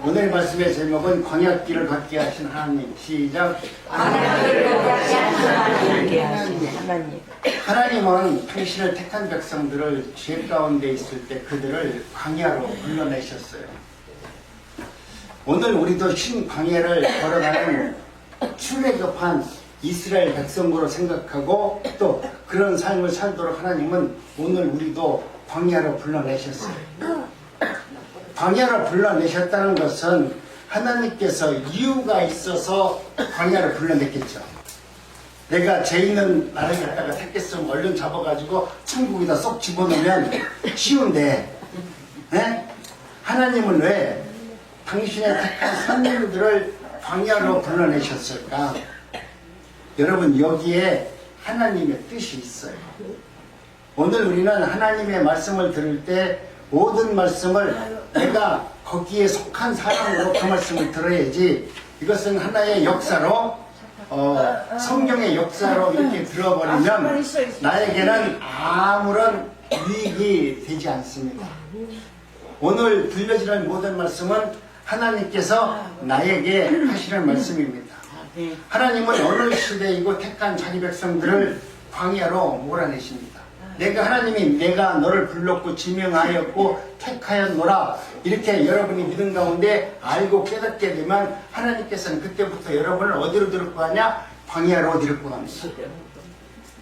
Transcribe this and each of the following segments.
오늘 말씀의 제목은 광야길을 걷게 하신 하나님. 시작. 광야길을 걷게 하신 하나님. 하나님은 당신을 택한 백성들을 죄 가운데 있을 때 그들을 광야로 불러내셨어요. 오늘 우리도 신 광야를 걸어가는 출애굽한 이스라엘 백성으로 생각하고 또 그런 삶을 살도록 하나님은 오늘 우리도 광야로 불러내셨어요. 광야로 불러내셨다는 것은 하나님께서 이유가 있어서 광야로 불러냈겠죠. 내가 죄 있는 나를 갖다가 택했으면 얼른 잡아가지고 천국에다 쏙 집어넣으면 쉬운데, 네? 하나님은 왜 당신의 택한 선민들을 광야로 불러내셨을까? 여러분, 여기에 하나님의 뜻이 있어요. 오늘 우리는 하나님의 말씀을 들을 때 모든 말씀을 내가 거기에 속한 사람으로 그 말씀을 들어야지, 이것은 하나의 역사로 성경의 역사로 이렇게 들어버리면 나에게는 아무런 유익이 되지 않습니다. 오늘 들려지는 모든 말씀은 하나님께서 나에게 하시는 말씀입니다. 하나님은 어느 시대이고 택한 자기 백성들을 광야로 몰아내십니다. 내가 너를 불렀고 지명하였고 택하였노라, 이렇게 여러분이 믿음 가운데 알고 깨닫게 되면 하나님께서는 그때부터 여러분을 어디로 데리고 가냐? 광야로 데리고 갑니다.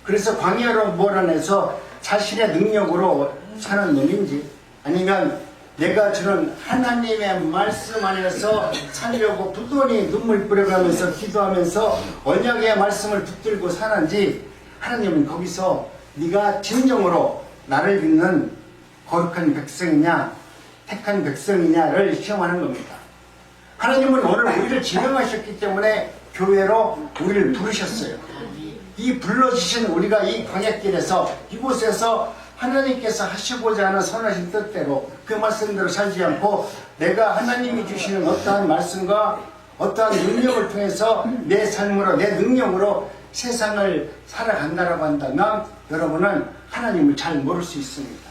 그래서 광야로 몰아내서 자신의 능력으로 사는 놈인지 아니면 내가 주는 하나님의 말씀 안에서 살려고 부단히 눈물 뿌려가면서 기도하면서 언약의 말씀을 붙들고 사는지, 하나님은 거기서 네가 진정으로 나를 믿는 거룩한 백성이냐 택한 백성이냐를 시험하는 겁니다. 하나님은 오늘 우리를 지명하셨기 때문에 교회로 우리를 부르셨어요. 이 불러주신 우리가 이 광야길에서 이곳에서 하나님께서 하시고자 하는 선하신 뜻대로 그 말씀대로 살지 않고 내가 하나님이 주시는 어떠한 말씀과 어떠한 능력을 통해서 내 삶으로 내 능력으로 세상을 살아간다라고 한다면 여러분은 하나님을 잘 모를 수 있습니다.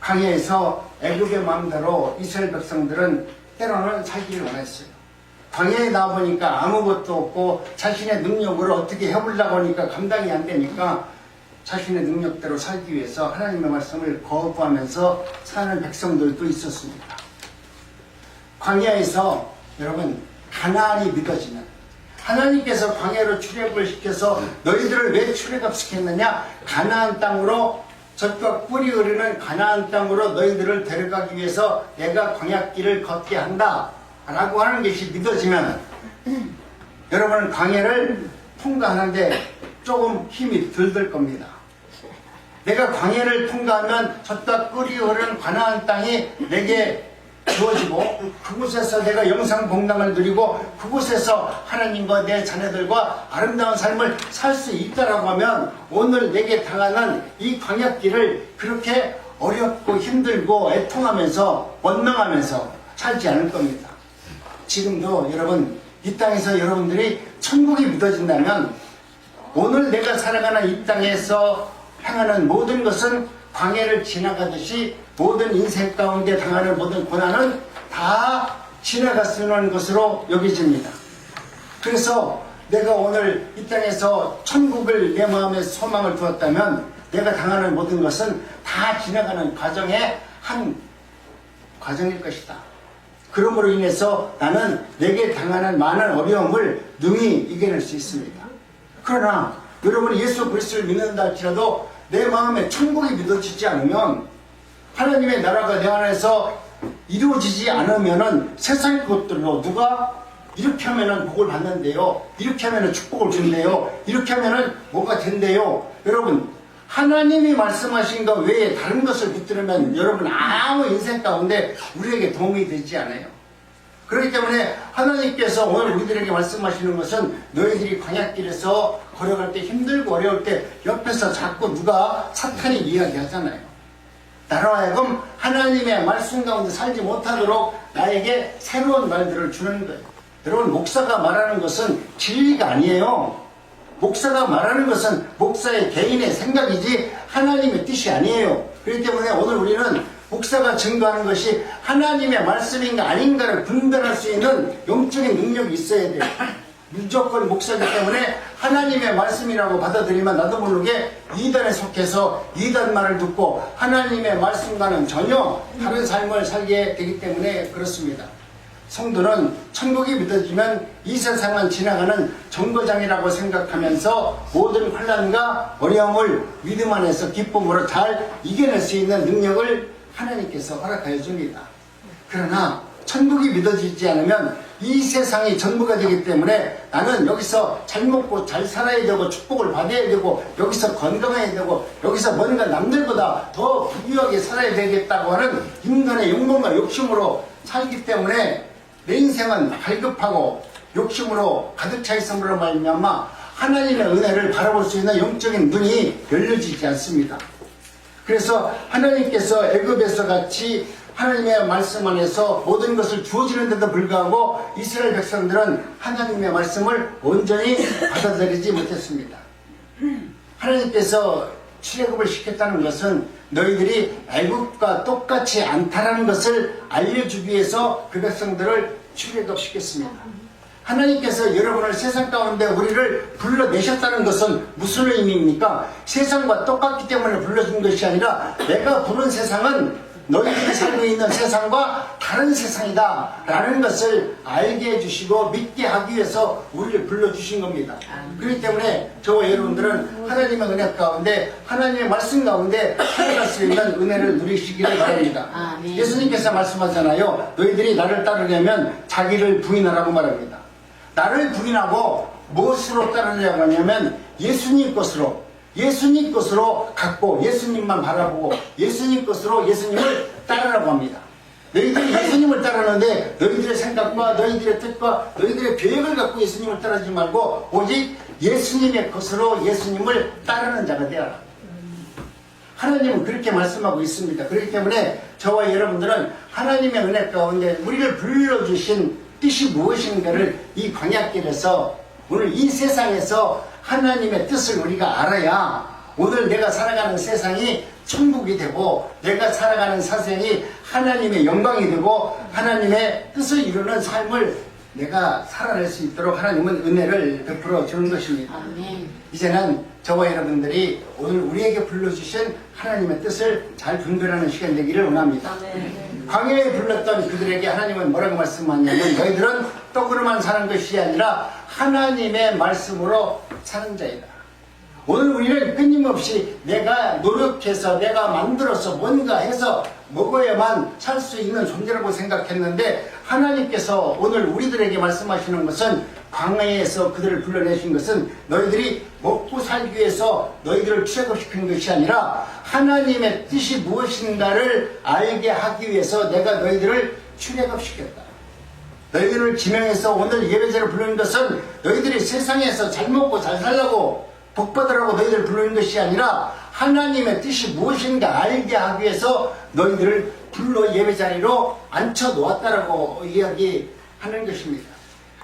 광야에서 애굽의 마음대로 이스라엘 백성들은 때로는 살기를 원했어요. 광야에 나와보니까 아무것도 없고 자신의 능력으로 어떻게 해보려고 하니까 감당이 안 되니까 자신의 능력대로 살기 위해서 하나님의 말씀을 거부하면서 사는 백성들도 있었습니다. 광야에서 여러분 가나안이 믿어지는, 하나님께서 광야로 출애굽을 시켜서 너희들을 왜 출애굽시켰느냐? 가나안 땅으로, 젖과 꿀이 흐르는 가나안 땅으로 너희들을 데려가기 위해서 내가 광야길을 걷게 한다 라고 하는 것이 믿어지면 여러분은 광야를 통과하는데 조금 힘이 덜 들 겁니다. 내가 광야를 통과하면 젖과 꿀이 흐르는 가나안 땅이 내게 주어지고 그곳에서 내가 영상봉담을 누리고 그곳에서 하나님과 내 자녀들과 아름다운 삶을 살 수 있다라고 하면 오늘 내게 당하는 이 광야길을 그렇게 어렵고 힘들고 애통하면서 원망하면서 살지 않을 겁니다. 지금도 여러분 이 땅에서 여러분들이 천국이 믿어진다면 오늘 내가 살아가는 이 땅에서 행하는 모든 것은 광야를 지나가듯이 모든 인생 가운데 당하는 모든 고난은 다 지나갔으는 것으로 여겨집니다. 그래서 내가 오늘 이 땅에서 천국을 내 마음에 소망을 두었다면 내가 당하는 모든 것은 다 지나가는 과정의 한 과정일 것이다. 그러므로 인해서 나는 내게 당하는 많은 어려움을 능히 이겨낼 수 있습니다. 그러나 여러분이 예수 그리스도를 믿는다 할지라도 내 마음에 천국이 믿어지지 않으면, 하나님의 나라가 내 안에서 이루어지지 않으면은 세상의 것들로 누가 이렇게 하면은 복을 받는데요, 이렇게 하면은 축복을 준대요, 이렇게 하면은 뭐가 된대요. 여러분 하나님이 말씀하신 것 외에 다른 것을 붙들으면 여러분 아무 인생 가운데 우리에게 도움이 되지 않아요. 그렇기 때문에 하나님께서 오늘 우리들에게 말씀하시는 것은 너희들이 광야길에서 걸어갈 때 힘들고 어려울 때 옆에서 자꾸 누가 사탄이 이야기하잖아요. 나로 하여금 하나님의 말씀 가운데 살지 못하도록 나에게 새로운 말들을 주는 거예요. 여러분 목사가 말하는 것은 진리가 아니에요. 목사가 말하는 것은 목사의 개인의 생각이지 하나님의 뜻이 아니에요. 그렇기 때문에 오늘 우리는 목사가 증거하는 것이 하나님의 말씀인가 아닌가를 분별할 수 있는 영적인 능력이 있어야 돼요. 무조건 목사기 때문에 하나님의 말씀이라고 받아들이면 나도 모르게 이단에 속해서 이단 말을 듣고 하나님의 말씀과는 전혀 다른 삶을 살게 되기 때문에 그렇습니다. 성도는 천국이 믿어지면 이 세상은 지나가는 정거장이라고 생각하면서 모든 환난과 어려움을 믿음 안에서 기쁨으로 잘 이겨낼 수 있는 능력을 하나님께서 허락하여 줍니다. 그러나 천국이 믿어지지 않으면 이 세상이 전부가 되기 때문에 나는 여기서 잘 먹고 잘 살아야 되고 축복을 받아야 되고 여기서 건강해야 되고 여기서 뭔가 남들보다 더 부유하게 살아야 되겠다고 하는 인간의 욕망과 욕심으로 살기 때문에 내 인생은 갈급하고 욕심으로 가득 차 있음으로 말미암아 하나님의 은혜를 바라볼 수 있는 영적인 눈이 열려지지 않습니다. 그래서 하나님께서 애굽에서 같이 하나님의 말씀 안에서 모든 것을 주어지는데도 불구하고 이스라엘 백성들은 하나님의 말씀을 온전히 받아들이지 못했습니다. 하나님께서 출애굽을 시켰다는 것은 너희들이 애굽과 똑같이 않다라는 것을 알려주기 위해서 그 백성들을 출애굽시켰습니다. 하나님께서 여러분을 세상 가운데 우리를 불러내셨다는 것은 무슨 의미입니까? 세상과 똑같기 때문에 불러준 것이 아니라 내가 부른 세상은 너희들이 살고 있는 세상과 다른 세상이다 라는 것을 알게 해주시고 믿게 하기 위해서 우리를 불러주신 겁니다. 그렇기 때문에 저와 여러분들은 하나님의 은혜 가운데 하나님의 말씀 가운데 살아갈 수 있는 은혜를 누리시기를 바랍니다. 예수님께서 말씀하잖아요. 너희들이 나를 따르려면 자기를 부인하라고 말합니다. 나를 부인하고 무엇으로 따르려고 하냐면 예수님 것으로 갖고 예수님만 바라보고 예수님 것으로 예수님을 따르라고 합니다. 너희들이 예수님을 따르는데 너희들의 생각과 너희들의 뜻과 너희들의 계획을 갖고 예수님을 따르지 말고 오직 예수님의 것으로 예수님을 따르는 자가 되어라. 하나님은 그렇게 말씀하고 있습니다. 그렇기 때문에 저와 여러분들은 하나님의 은혜 가운데 우리를 불러주신 뜻이 무엇인가를 이 광야길에서 오늘 이 세상에서 하나님의 뜻을 우리가 알아야 오늘 내가 살아가는 세상이 천국이 되고 내가 살아가는 사생이 하나님의 영광이 되고 하나님의 뜻을 이루는 삶을 내가 살아낼 수 있도록 하나님은 은혜를 베풀어 주는 것입니다. 아멘. 이제는 저와 여러분들이 오늘 우리에게 불러주신 하나님의 뜻을 잘 분별하는 시간 되기를 원합니다. 아멘. 광야에 불렀던 그들에게 하나님은 뭐라고 말씀하냐면 너희들은 떡으로만 사는 것이 아니라 하나님의 말씀으로 사는 자이다. 오늘 우리는 끊임없이 내가 노력해서 내가 만들어서 뭔가 해서 먹어야만 살 수 있는 존재라고 생각했는데 하나님께서 오늘 우리들에게 말씀하시는 것은 광야에서 그들을 불러내신 것은 너희들이 먹고 살기 위해서 너희들을 출애굽시킨 것이 아니라 하나님의 뜻이 무엇인가를 알게 하기 위해서 내가 너희들을 출애굽시켰다. 너희들을 지명해서 오늘 예배자를 부르는 것은 너희들이 세상에서 잘 먹고 잘 살라고 복받으라고 너희들을 부르는 것이 아니라 하나님의 뜻이 무엇인가 알게 하기 위해서 너희들을 불러 예배자리로 앉혀놓았다라고 이야기하는 것입니다.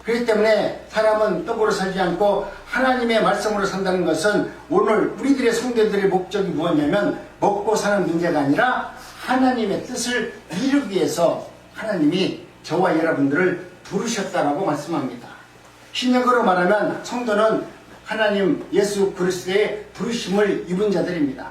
그렇기 때문에 사람은 떡으로 살지 않고 하나님의 말씀으로 산다는 것은 오늘 우리들의 성도들의 목적이 무엇냐면 먹고 사는 문제가 아니라 하나님의 뜻을 이루기 위해서 하나님이 저와 여러분들을 부르셨다라고 말씀합니다. 신약으로 말하면 성도는 하나님 예수 그리스도의 부르심을 입은 자들입니다.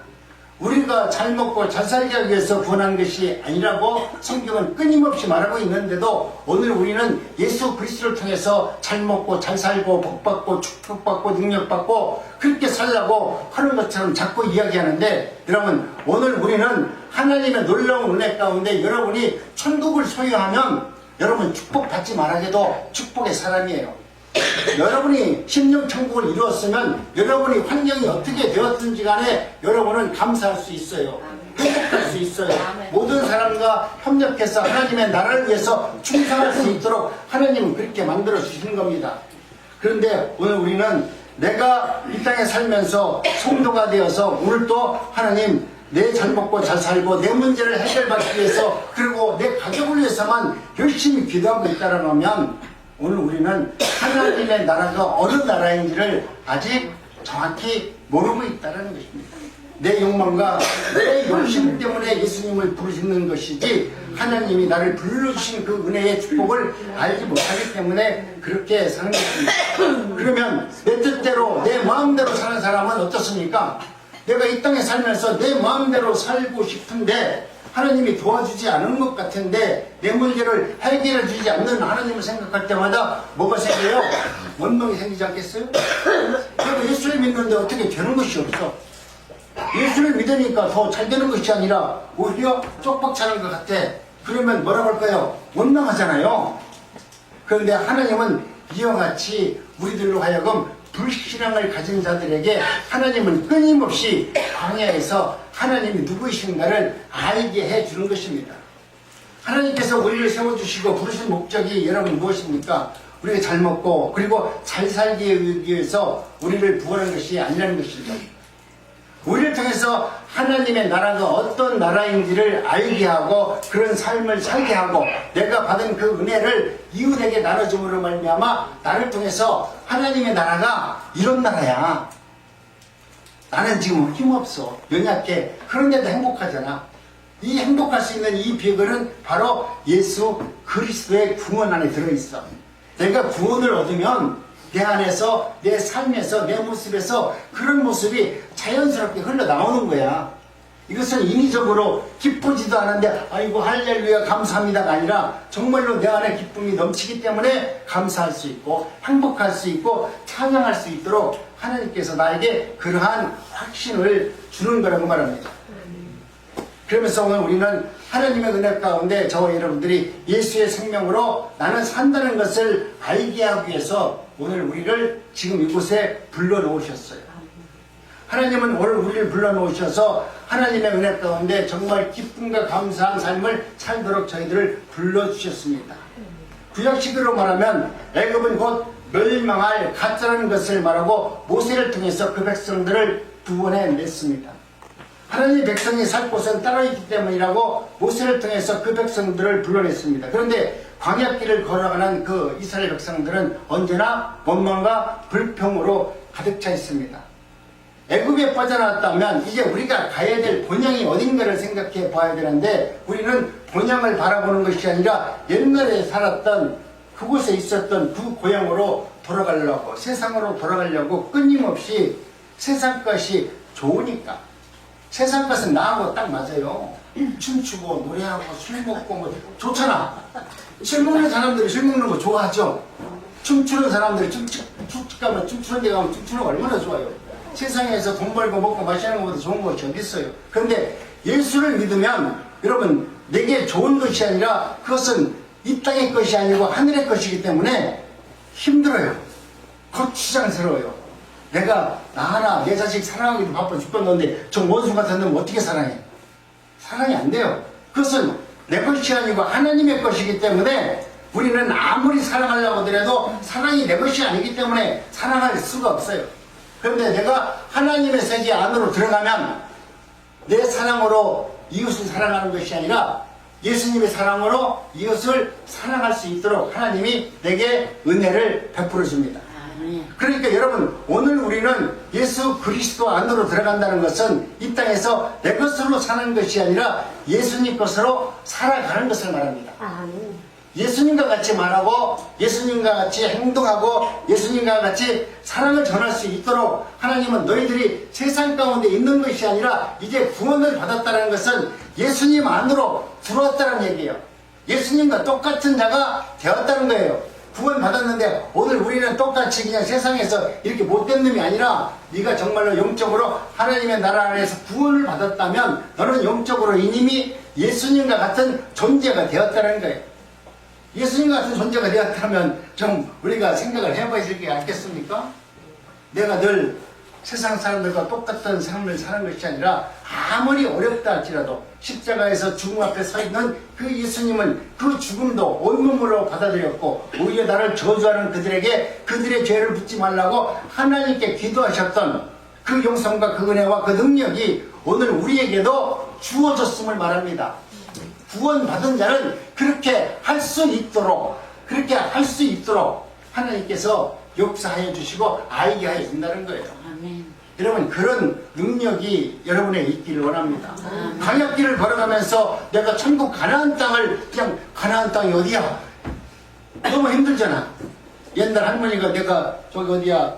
우리가 잘 먹고 잘 살기 위해서 구원한 것이 아니라고 성경은 끊임없이 말하고 있는데도 오늘 우리는 예수 그리스도를 통해서 잘 먹고 잘 살고 복받고 축복받고 능력받고 그렇게 살라고 하는 것처럼 자꾸 이야기하는데 여러분 오늘 우리는 하나님의 놀라운 은혜 가운데 여러분이 천국을 소유하면 여러분 축복받지 말아도 축복의 사람이에요. 여러분이 심령 천국을 이루었으면 여러분이 환경이 어떻게 되었든지 간에 여러분은 감사할 수 있어요. 행복할 수 있어요. 모든 사람과 협력해서 하나님의 나라를 위해서 충성할 수 있도록 하나님은 그렇게 만들어 주시는 겁니다. 그런데 오늘 우리는 내가 이 땅에 살면서 성도가 되어서 오늘 또 하나님 내 잘 먹고 잘 살고 내 문제를 해결받기 위해서 그리고 내 가족을 위해서만 열심히 기도하고 있다라고 하면 오늘 우리는 하나님의 나라가 어느 나라인지를 아직 정확히 모르고 있다는 것입니다. 내 욕망과 내 욕심 때문에 예수님을 부르시는 것이지 하나님이 나를 불러주신 그 은혜의 축복을 알지 못하기 때문에 그렇게 사는 것입니다. 그러면 내 뜻대로 내 마음대로 사는 사람은 어떻습니까? 내가 이 땅에 살면서 내 마음대로 살고 싶은데 하나님이 도와주지 않은 것 같은데 내 문제를 해결해 주지 않는 하나님을 생각할 때마다 뭐가 생겨요? 원망이 생기지 않겠어요? 그래도 예수를 믿는데 어떻게 되는 것이 없어. 예수를 믿으니까 더 잘 되는 것이 아니라 오히려 쪽박 차는 것 같아. 그러면 뭐라고 할까요? 원망하잖아요. 그런데 하나님은 이와 같이 우리들로 하여금 불신앙을 가진 자들에게 하나님은 끊임없이 광야에서 하나님이 누구이신가를 알게 해주는 것입니다. 하나님께서 우리를 세워주시고 부르신 목적이 여러분 무엇입니까? 우리가 잘 먹고 그리고 잘 살기 위해서 우리를 구원한 것이 아니라는 것이죠. 우리를 통해서 하나님의 나라가 어떤 나라인지를 알게 하고 그런 삶을 살게 하고 내가 받은 그 은혜를 이웃에게 나눠줌으로 말미암아 나를 통해서 하나님의 나라가 이런 나라야. 나는 지금 힘없어. 연약해. 그런데도 행복하잖아. 이 행복할 수 있는 이 비결은 바로 예수 그리스도의 구원 안에 들어있어. 내가 구원을 얻으면 내 안에서 내 삶에서 내 모습에서 그런 모습이 자연스럽게 흘러나오는 거야. 이것은 인위적으로 기쁘지도 않은데 아이고 할렐루야 감사합니다가 아니라 정말로 내 안에 기쁨이 넘치기 때문에 감사할 수 있고 행복할 수 있고 찬양할 수 있도록 하나님께서 나에게 그러한 확신을 주는 거라고 말합니다. 그러면서 오늘 우리는 하나님의 은혜 가운데 저와 여러분들이 예수의 생명으로 나는 산다는 것을 알게 하기 위해서 오늘 우리를 지금 이곳에 불러놓으셨어요. 하나님은 오늘 우리를 불러놓으셔서 하나님의 은혜 가운데 정말 기쁨과 감사한 삶을 살도록 저희들을 불러주셨습니다. 구약식으로 말하면 애굽은 곧 멸망할 가짜라는 것을 말하고 모세를 통해서 그 백성들을 구원해냈습니다. 하나님의 백성이 살 곳은 따로 있기 때문이라고 모세를 통해서 그 백성들을 불러냈습니다. 그런데 광야길을 걸어가는 그 이스라엘 백성들은 언제나 원망과 불평으로 가득 차 있습니다. 애굽에 빠져나왔다면 이제 우리가 가야 될 본향이 어딘가를 생각해 봐야 되는데 우리는 본향을 바라보는 것이 아니라 옛날에 살았던 그곳에 있었던 그 고향으로 돌아가려고 세상으로 돌아가려고 끊임없이 세상 것이 좋으니까 세상 것은 나하고 딱 맞아요. 춤추고 노래하고 술 먹고 뭐 좋잖아. 술 먹는 사람들이 술 먹는 거 좋아하죠. 춤추는 사람들이 춤추는 데 가면 춤추는 거 얼마나 좋아요. 세상에서 돈 벌고 먹고 마시는 것보다 좋은 것이 어디 있어요. 그런데 예수를 믿으면 여러분 내게 좋은 것이 아니라 그것은 이 땅의 것이 아니고 하늘의 것이기 때문에 힘들어요. 거추장스러워요. 내가 나 하나 내 자식 사랑하기도 바빠 죽겠는데 저 원수 같은 놈 어떻게 사랑해? 사랑이 안 돼요. 그것은 내 것이 아니고 하나님의 것이기 때문에 우리는 아무리 사랑하려고 하더라도 사랑이 내 것이 아니기 때문에 사랑할 수가 없어요. 그런데 내가 하나님의 세계 안으로 들어가면 내 사랑으로 이웃을 사랑하는 것이 아니라 예수님의 사랑으로 이웃을 사랑할 수 있도록 하나님이 내게 은혜를 베풀어 줍니다. 그러니까 여러분 오늘 우리는 예수 그리스도 안으로 들어간다는 것은 이 땅에서 내 것으로 사는 것이 아니라 예수님 것으로 살아가는 것을 말합니다. 예수님과 같이 말하고 예수님과 같이 행동하고 예수님과 같이 사랑을 전할 수 있도록 하나님은 너희들이 세상 가운데 있는 것이 아니라 이제 구원을 받았다는 것은 예수님 안으로 들어왔다는 얘기예요. 예수님과 똑같은 자가 되었다는 거예요. 구원 받았는데 오늘 우리는 똑같이 그냥 세상에서 이렇게 못된 놈이 아니라 네가 정말로 영적으로 하나님의 나라 안에서 구원을 받았다면 너는 영적으로 이님이 예수님과 같은 존재가 되었다는 거예요. 예수님 같은 존재가 되었다면 좀 우리가 생각을 해봐야 되지 않겠습니까? 내가 늘 세상 사람들과 똑같은 삶을 사는 것이 아니라 아무리 어렵다 할지라도 십자가에서 죽음 앞에 서 있는 그 예수님은 그 죽음도 온몸으로 받아들였고 오히려 나를 저주하는 그들에게 그들의 죄를 묻지 말라고 하나님께 기도하셨던 그 용서와 그 은혜와 그 능력이 오늘 우리에게도 주어졌음을 말합니다. 구원받은 자는 그렇게 할 수 있도록 하나님께서 역사하여 주시고 알게 하여 준다는 거예요. 여러분 그런 능력이 여러분에 있기를 원합니다. 광야길을 걸어가면서 내가 천국 가나안 땅을 그냥 가나안 땅이 어디야? 너무 힘들잖아. 옛날 할머니가 내가 저기 어디야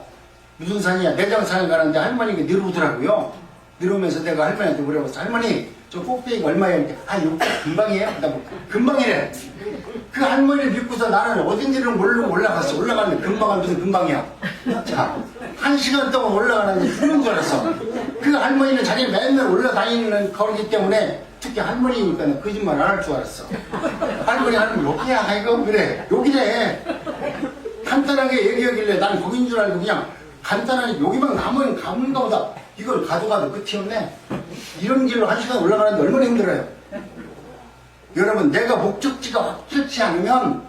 무슨 산이야 내장산에 가는데 할머니가 내려오더라고요. 내려오면서 내가 할머니한테 물어봤어. 할머니 저 꼭대기가 얼마야? 이렇게 이거 금방이에요? 나 금방이래. 그 할머니를 믿고서 나는 어딘지를 모르고 올라갔어. 올라갔는데 금방은 무슨 금방이야. 자, 1시간 동안 올라가는데 죽는 줄 알았어. 그 할머니는 자기 맨날 올라다니는 거기 때문에 특히 할머니니까 거짓말 안 할 줄 알았어. 할머니 여기야 아이고 그래 여기래. 간단하게 얘기하길래 난 거긴 줄 알고 그냥 간단하게 여기만 가면가 보다. 이걸 가져가도 끝이 없네. 이런 길로 1시간 올라가는데 얼마나 힘들어요. 여러분 내가 목적지가 확실치 않으면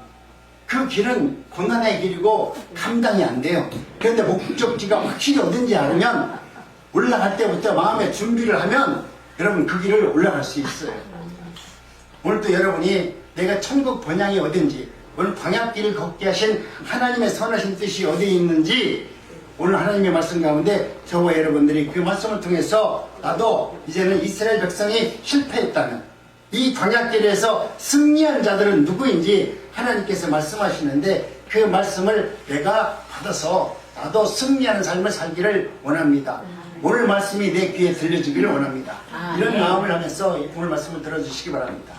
그 길은 고난의 길이고 감당이 안 돼요. 그런데 목적지가 확실히 어딘지 알으면 올라갈 때부터 마음의 준비를 하면 여러분 그 길을 올라갈 수 있어요. 오늘도 여러분이 내가 천국 본향이 어딘지 오늘 광야길을 걷게 하신 하나님의 선하신 뜻이 어디에 있는지 오늘 하나님의 말씀 가운데 저와 여러분들이 그 말씀을 통해서 나도 이제는 이스라엘 백성이 실패했다면 이 광야길에서 승리한 자들은 누구인지 하나님께서 말씀하시는데 그 말씀을 내가 받아서 나도 승리하는 삶을 살기를 원합니다. 오늘 말씀이 내 귀에 들려주기를 원합니다. 이런 마음을 하면서 오늘 말씀을 들어주시기 바랍니다.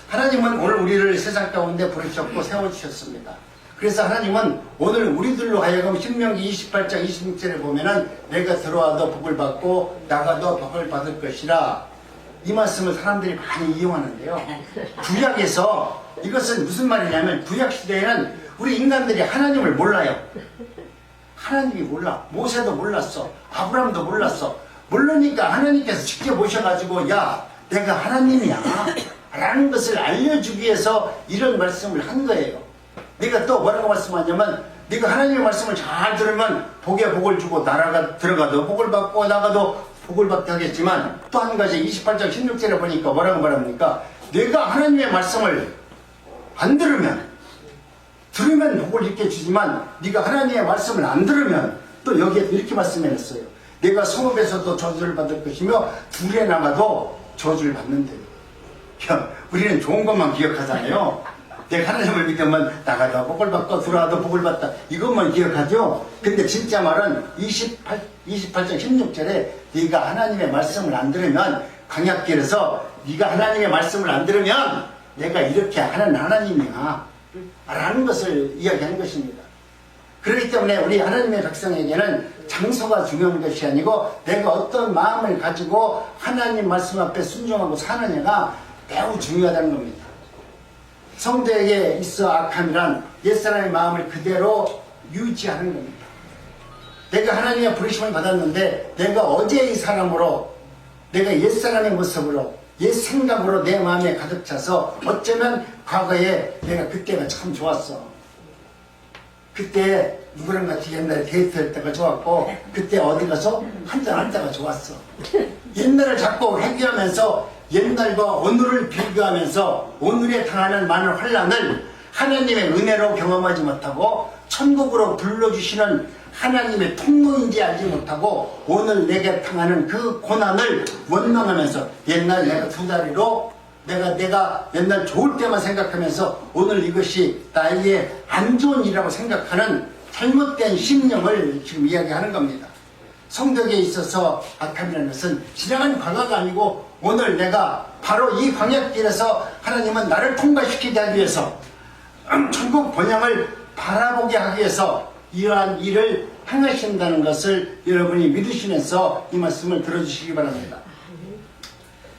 하나님은 오늘 우리를 세상 가운데 부르셨고 세워주셨습니다. 그래서 하나님은 오늘 우리들로 하여금 신명기 28장 26절에 보면은 내가 들어와도 복을 받고 나가도 복을 받을 것이라 이 말씀을 사람들이 많이 이용하는데요. 구약에서 이것은 무슨 말이냐면 구약 시대에는 우리 인간들이 하나님을 몰라요. 하나님이 몰라. 모세도 몰랐어. 아브라함도 몰랐어. 모르니까 하나님께서 직접 오셔가지고 야 내가 하나님이야 라는 것을 알려주기 위해서 이런 말씀을 한 거예요. 네가 또 뭐라고 말씀하냐면 네가 하나님의 말씀을 잘 들으면 복에 복을 주고 나라가 들어가도 복을 받고 나가도 복을 받게 하겠지만 또 한 가지 28장 16절에 보니까 뭐라고 말합니까? 네가 하나님의 말씀을 안 들으면 복을 이렇게 주지만 네가 하나님의 말씀을 안 들으면 또 여기에 이렇게 말씀해놨어요. 내가 성읍에서도 저주를 받을 것이며 둘에 나가도 저주를 받는데 우리는 좋은 것만 기억하잖아요. 내가 하나님을 믿으면 나가도 복을 받고 들어와도 복을 받다 이것만 기억하죠. 근데 진짜 말은 28장 16절에 네가 하나님의 말씀을 안 들으면 광야길에서 네가 하나님의 말씀을 안 들으면 내가 이렇게 하는 하나님이야 라는 것을 이야기하는 것입니다. 그렇기 때문에 우리 하나님의 백성에게는 장소가 중요한 것이 아니고 내가 어떤 마음을 가지고 하나님 말씀 앞에 순종하고 사느냐가 매우 중요하다는 겁니다. 성도에게 있어 악함이란 옛사람의 마음을 그대로 유지하는 겁니다. 내가 하나님의 부르심을 받았는데 내가 어제의 사람으로 내가 옛사람의 모습으로 옛 생각으로 내 마음에 가득 차서 어쩌면 과거에 내가 그때가 참 좋았어. 그때 누구랑 같이 옛날에 데이트할 때가 좋았고 그때 어디 가서 한잔할 때가 좋았어. 옛날을 자꾸 회귀하면서 옛날과 오늘을 비교하면서 오늘에 당하는 많은 환난을 하나님의 은혜로 경험하지 못하고 천국으로 불러주시는 하나님의 통로인지 알지 못하고 오늘 내게 당하는 그 고난을 원망하면서 옛날 내가 두 다리로 내가 옛날 좋을 때만 생각하면서 오늘 이것이 나에게 안 좋은 일이라고 생각하는 잘못된 심령을 지금 이야기하는 겁니다. 성덕에 있어서 악함이라는 것은 지나간 과거가 아니고 오늘 내가 바로 이 광야길에서 하나님은 나를 통과시키게 하기 위해서 천국 본향을 바라보게 하기 위해서 이러한 일을 행하신다는 것을 여러분이 믿으시면서 이 말씀을 들어주시기 바랍니다.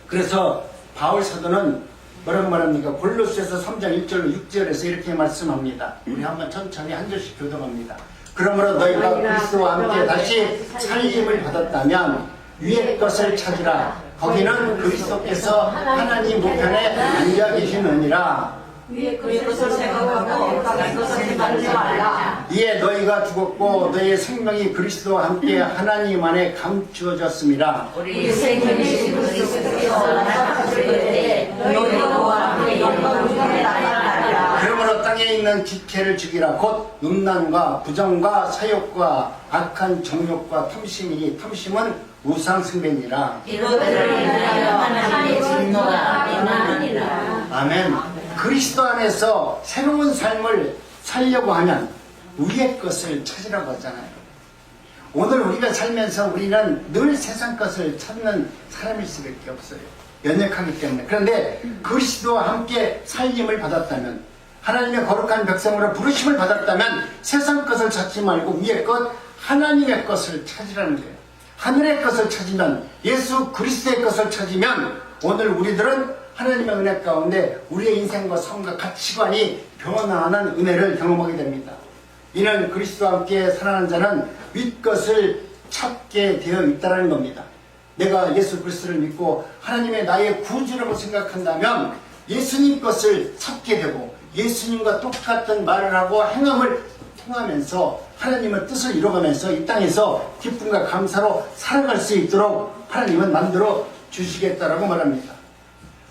그래서 바울 사도는 뭐라고 말합니까? 골로새서 3장 1절로 6절에서 이렇게 말씀합니다. 우리 한번 천천히 한 절씩 교독합니다. 그러므로 너희가 그리스도와 함께 다시 살림을 받았다면 위의 것을 찾으라. 거기는 그리스도께서 하나님 우편에 앉아 계시느니라. 위의 것을 생각하고 땅의 것을 생각하지 말라. 이에 너희가 죽었고 너희의 생명이 그리스도와 함께 하나님 안에 감추어졌습니다. 우리 생명이신 그리스도께서 나타나실 때 너희가 그와 함께 영광 중에 나타나리라. 그러므로 땅에 땅에 있는 지체를 죽이라. 곧 음란과 부정과 사욕과 악한 정욕과 탐심이니 탐심은 우상 숭배니라. 이것들을 인하여 하나님의 진노가 임하느니라. 아멘. 그리스도 안에서 새로운 삶을 살려고 하면 위의 것을 찾으라고 하잖아요. 오늘 우리가 살면서 우리는 늘 세상 것을 찾는 사람일 수밖에 없어요. 연약하기 때문에. 그런데 그리스도와 함께 살림을 받았다면, 하나님의 거룩한 백성으로 부르심을 받았다면 세상 것을 찾지 말고 위의 것, 하나님의 것을 찾으라는 거예요. 하늘의 것을 찾으면, 예수 그리스도의 것을 찾으면 오늘 우리들은 하나님의 은혜 가운데 우리의 인생과 삶과 가치관이 변화하는 은혜를 경험하게 됩니다. 이는 그리스도와 함께 살아가는 자는 윗것을 찾게 되어 있다는 겁니다. 내가 예수 그리스도를 믿고 하나님의 나의 구주라고 생각한다면 예수님 것을 찾게 되고 예수님과 똑같은 말을 하고 행함을 통하면서 하나님의 뜻을 이뤄가면서 이 땅에서 기쁨과 감사로 살아갈 수 있도록 하나님은 만들어 주시겠다라고 말합니다.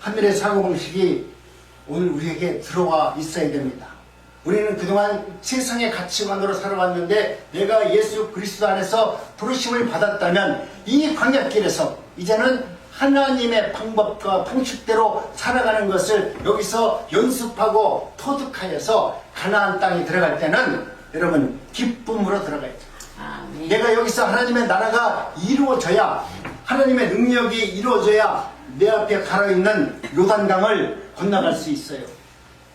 하늘의 사고방식이 오늘 우리에게 들어와 있어야 됩니다. 우리는 그동안 세상의 가치관으로 살아왔는데 내가 예수 그리스도 안에서 부르심을 받았다면 이 광야길에서 이제는 하나님의 방법과 방식대로 살아가는 것을 여기서 연습하고 터득하여서 가나안 땅에 들어갈 때는 여러분 기쁨으로 들어가야죠. 아멘. 내가 여기서 하나님의 나라가 이루어져야, 하나님의 능력이 이루어져야 내 앞에 가로있는 요단강을 건너갈 수 있어요.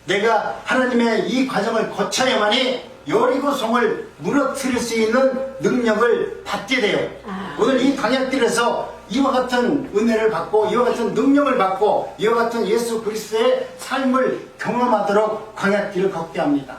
내가 하나님의 이 과정을 거쳐야만이 여리고성을 무너뜨릴 수 있는 능력을 받게 돼요. 오늘 이 광야길에서 이와 같은 은혜를 받고 이와 같은 능력을 받고 이와 같은 예수 그리스도의 삶을 경험하도록 광야길을 걷게 합니다.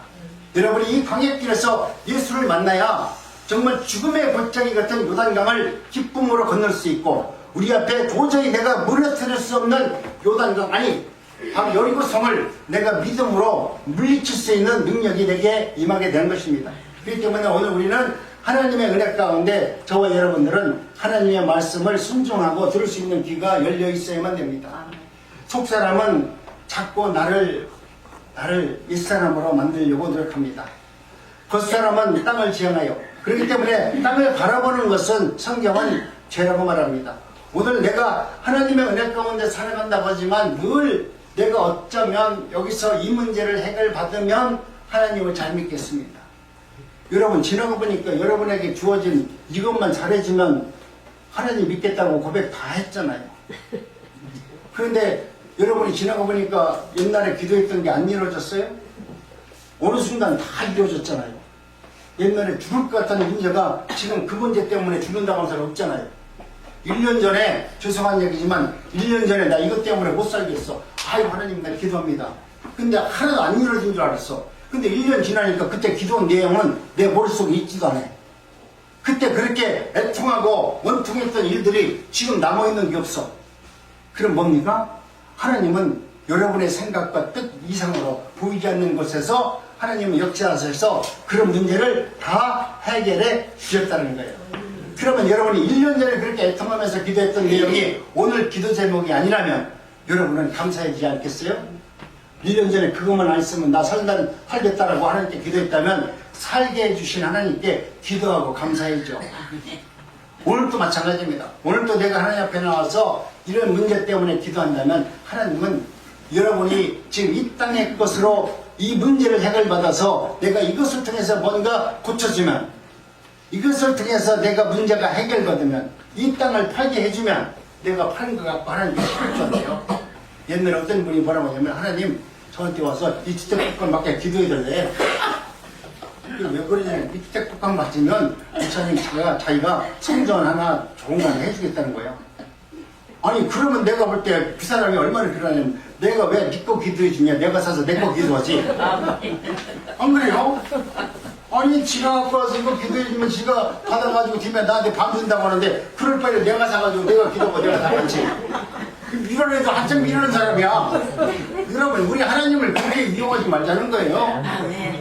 여러분이 이 광야길에서 예수를 만나야 정말 죽음의 골짜기 같은 요단강을 기쁨으로 건널 수 있고, 우리 앞에 도저히 내가 무너뜨릴 수 없는 요단강, 아니 바로 여리고성을 내가 믿음으로 물리칠 수 있는 능력이 내게 임하게 되는 것입니다. 그렇기 때문에 오늘 우리는 하나님의 은혜 가운데 저와 여러분들은 하나님의 말씀을 순종하고 들을 수 있는 귀가 열려 있어야만 됩니다. 속사람은 자꾸 나를 옛사람으로 만들려고 노력합니다. 겉사람은 땅을 지향하여, 그렇기 때문에 땅을 바라보는 것은 성경은 죄라고 말합니다. 오늘 내가 하나님의 은혜 가운데 살아간다고 하지만 늘 내가 어쩌면 여기서 이 문제를 해결받으면 하나님을 잘 믿겠습니다. 여러분 지나가 보니까 여러분에게 주어진 이것만 잘해주면 하나님 믿겠다고 고백 다 했잖아요. 그런데 여러분이 지나가 보니까 옛날에 기도했던 게 안 이루어졌어요? 어느 순간 다 이루어졌잖아요. 옛날에 죽을 것 같다는 문제가 지금 그 문제 때문에 죽는다고 하는 사람 없잖아요. 1년 전에, 죄송한 얘기지만 1년 전에 나 이것 때문에 못 살겠어. 아유 하나님 나 기도합니다. 근데 하나도 안 이루어진 줄 알았어. 근데 1년 지나니까 그때 기도한 내용은 내 머릿속에 있지도 않아요. 그때 그렇게 애통하고 원통했던 일들이 지금 남아있는 게 없어. 그럼 뭡니까? 하나님은 여러분의 생각과 뜻 이상으로 보이지 않는 곳에서 하나님은 역사하셔서 그런 문제를 다 해결해 주셨다는 거예요. 그러면 여러분이 1년 전에 그렇게 애통하면서 기도했던 내용이 오늘 기도 제목이 아니라면 여러분은 감사하지 않겠어요? 1년 전에 그것만 안 했으면 나 살겠다라고 하나님께 기도했다면 살게 해주신 하나님께 기도하고 감사해죠. 오늘도 마찬가지입니다. 오늘도 내가 하나님 앞에 나와서 이런 문제 때문에 기도한다면 하나님은 여러분이 지금 이 땅의 것으로 이 문제를 해결받아서 내가 이것을 통해서 뭔가 고쳐주면, 이것을 통해서 내가 문제가 해결받으면, 이 땅을 팔게 해주면 내가 파는 것 같고 하나님께 기도했잖아요. 옛날에 어떤 분이 뭐라고 하냐면, 하나님 저한테 와서 이 주택복권 받게 기도해달래. 왜 그러냐면 이 주택복권 받으면 목사님 자기가 성전 하나 좋은 거 하나 해주겠다는 거예요. 아니 그러면 내가 볼 때 그 사람이 얼마나 그러냐면, 내가 왜 네 거 기도해 주냐, 내가 사서 내 거 기도하지. 안 그래요? 아니 지가 갖고 와서 이거 기도해 주면 지가 받아가지고 뒤에 나한테 밥 준다고 하는데 그럴 바에 내가 사가지고 내가 기도하고 내가 다 같이 밀어내도 한참 밀어낸 사람이야. 여러분 우리 하나님을 그렇게 이용하지 말자는 거예요.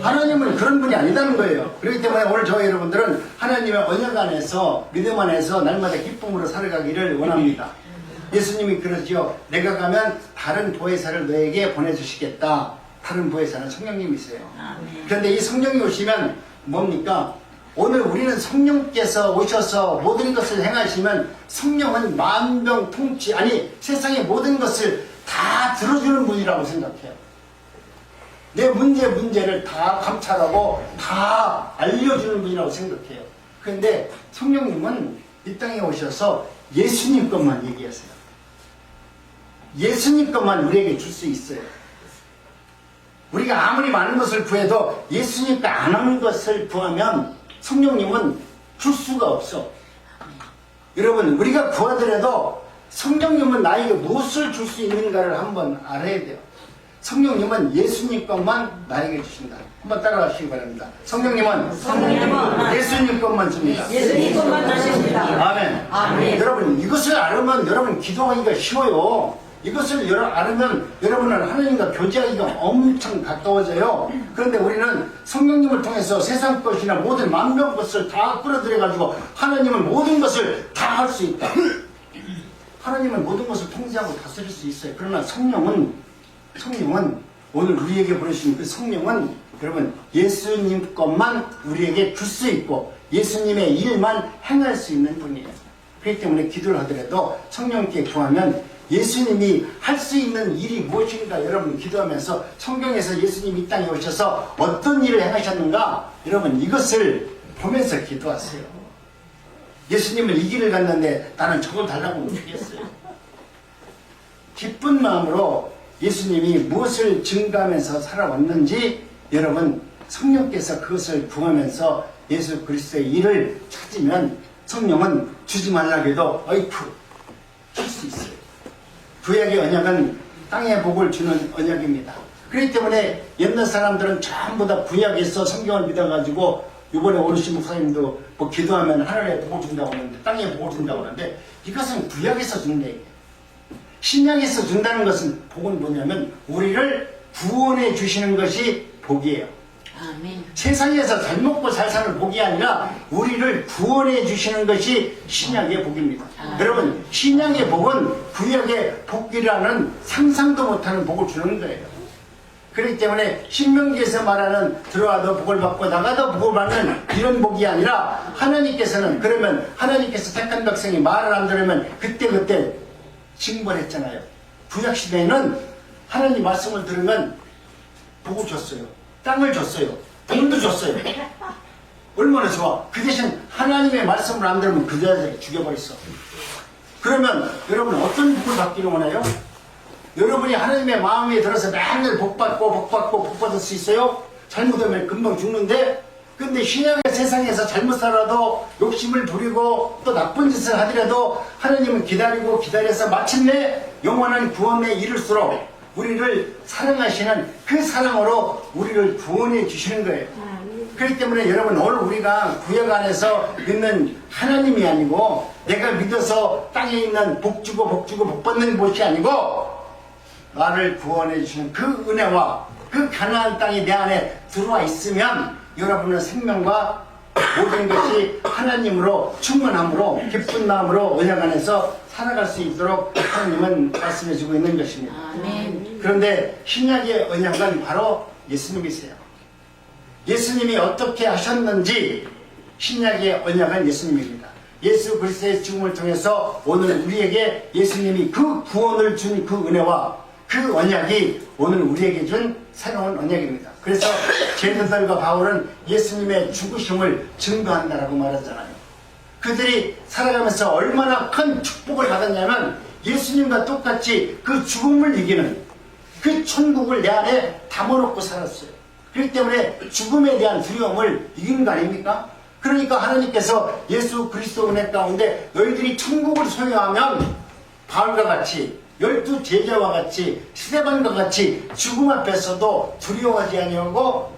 하나님은 그런 분이 아니다는 거예요. 그렇기 때문에 오늘 저와 여러분들은 하나님의 언약 안에서 믿음 안에서 날마다 기쁨으로 살아가기를 원합니다. 예수님이 그러죠. 내가 가면 다른 보혜사를 너에게 보내주시겠다. 다른 부에서는 성령님이세요. 아멘. 그런데 이 성령이 오시면 뭡니까? 오늘 우리는 성령께서 오셔서 모든 것을 행하시면 성령은 만병통치, 아니 세상의 모든 것을 다 들어주는 분이라고 생각해요. 내 문제를 다 감찰하고 다 알려주는 분이라고 생각해요. 그런데 성령님은 이 땅에 오셔서 예수님 것만 얘기하세요. 예수님 것만 우리에게 줄 수 있어요. 우리가 아무리 많은 것을 구해도 예수님 거 안 하는 것을 구하면 성령님은 줄 수가 없어. 여러분, 우리가 구하더라도 성령님은 나에게 무엇을 줄 수 있는가를 한번 알아야 돼요. 성령님은 예수님 것만 나에게 주신다. 한번 따라하시기 바랍니다. 성령님은 예수님 것만 줍니다. 예수님 것만 주십니다. 아멘. 아멘. 여러분, 이것을 알으면 여러분 기도하기가 쉬워요. 이것을 알으면 여러분은 하나님과 교제하기가 엄청 가까워져요. 그런데 우리는 성령님을 통해서 세상 것이나 모든 만병 것을 다 끌어들여가지고 하나님은 모든 것을 다 할 수 있다. 하나님은 모든 것을 통제하고 다스릴 수 있어요. 그러나 성령은 오늘 우리에게 보내주신 그 성령은 여러분 예수님 것만 우리에게 줄 수 있고 예수님의 일만 행할 수 있는 분이에요. 그렇기 때문에 기도를 하더라도 성령께 구하면 예수님이 할 수 있는 일이 무엇인가 여러분 기도하면서 성경에서 예수님이 이 땅에 오셔서 어떤 일을 행하셨는가 여러분 이것을 보면서 기도하세요. 예수님은 이 길을 갔는데 나는 저걸 달라고 못 주겠어요. 기쁜 마음으로 예수님이 무엇을 증거하면서 살아왔는지 여러분 성령께서 그것을 구하면서 예수 그리스도의 일을 찾으면 성령은 주지 말라고 해도 어이쿠 줄 수 있어요. 구약의 언약은 땅의 복을 주는 언약입니다. 그렇기 때문에 옛날 사람들은 전부 다 구약에서 성경을 믿어가지고 이번에 오르신 목사님도 뭐 기도하면 하늘에 복을 준다고 하는데 땅에 복을 준다고 하는데 이것은 구약에서 주는 얘기예요. 신약에서 준다는 것은 복은 뭐냐면 우리를 구원해 주시는 것이 복이에요. 아멘. 세상에서 잘 먹고 잘 사는 복이 아니라 우리를 구원해 주시는 것이 신약의 복입니다. 여러분 신약의 복은 구약의 복이라는 상상도 못하는 복을 주는 거예요. 그렇기 때문에 신명기에서 말하는 들어와도 복을 받고 나가도 복을 받는 이런 복이 아니라 하나님께서는 그러면 하나님께서 택한 백성이 말을 안 들으면 그때 징벌했잖아요. 구약시대에는 하나님 말씀을 들으면 복을 줬어요. 땅을 줬어요. 돈도 줬어요. 얼마나 좋아. 그 대신 하나님의 말씀을 안 들으면 그 자들이 죽여버렸어. 그러면 여러분 어떤 복을 받기를 원해요? 여러분이 하나님의 마음에 들어서 맨날 복 받을 수 있어요? 잘못하면 금방 죽는데 근데 신약의 세상에서 잘못 살아도 욕심을 부리고 또 나쁜 짓을 하더라도 하나님은 기다려서 마침내 영원한 구원에 이를수록 우리를 사랑하시는 그 사랑으로 우리를 구원해 주시는 거예요. 그렇기 때문에 여러분 오늘 우리가 구약 안에서 믿는 하나님이 아니고 내가 믿어서 땅에 있는 복 주고 복 받는 것이 아니고 나를 구원해 주시는 그 은혜와 그 가나안 땅이 내 안에 들어와 있으면 여러분의 생명과 모든 것이 하나님으로 충만함으로 기쁜 마음으로 언약 안에서 살아갈 수 있도록 하나님은 말씀해 주고 있는 것입니다. 아멘. 그런데 신약의 언약은 바로 예수님이세요. 예수님이 어떻게 하셨는지 신약의 언약은 예수님입니다. 예수 그리스도의 죽음을 통해서 오늘 우리에게 예수님이 그 구원을 준 그 은혜와 그 언약이 오늘 우리에게 준 새로운 언약입니다. 그래서 제자들과 바울은 예수님의 죽으심을 증거한다라고 말하잖아요. 그들이 살아가면서 얼마나 큰 축복을 받았냐면 예수님과 똑같이 그 죽음을 이기는 그 천국을 내 안에 담아놓고 살았어요. 그렇기 때문에 죽음에 대한 두려움을 이기는 거 아닙니까? 그러니까 하나님께서 예수 그리스도 은혜 가운데 너희들이 천국을 소유하면 바울과 같이 12 제자와 같이 스데반과 같이 죽음 앞에서도 두려워하지 아니하고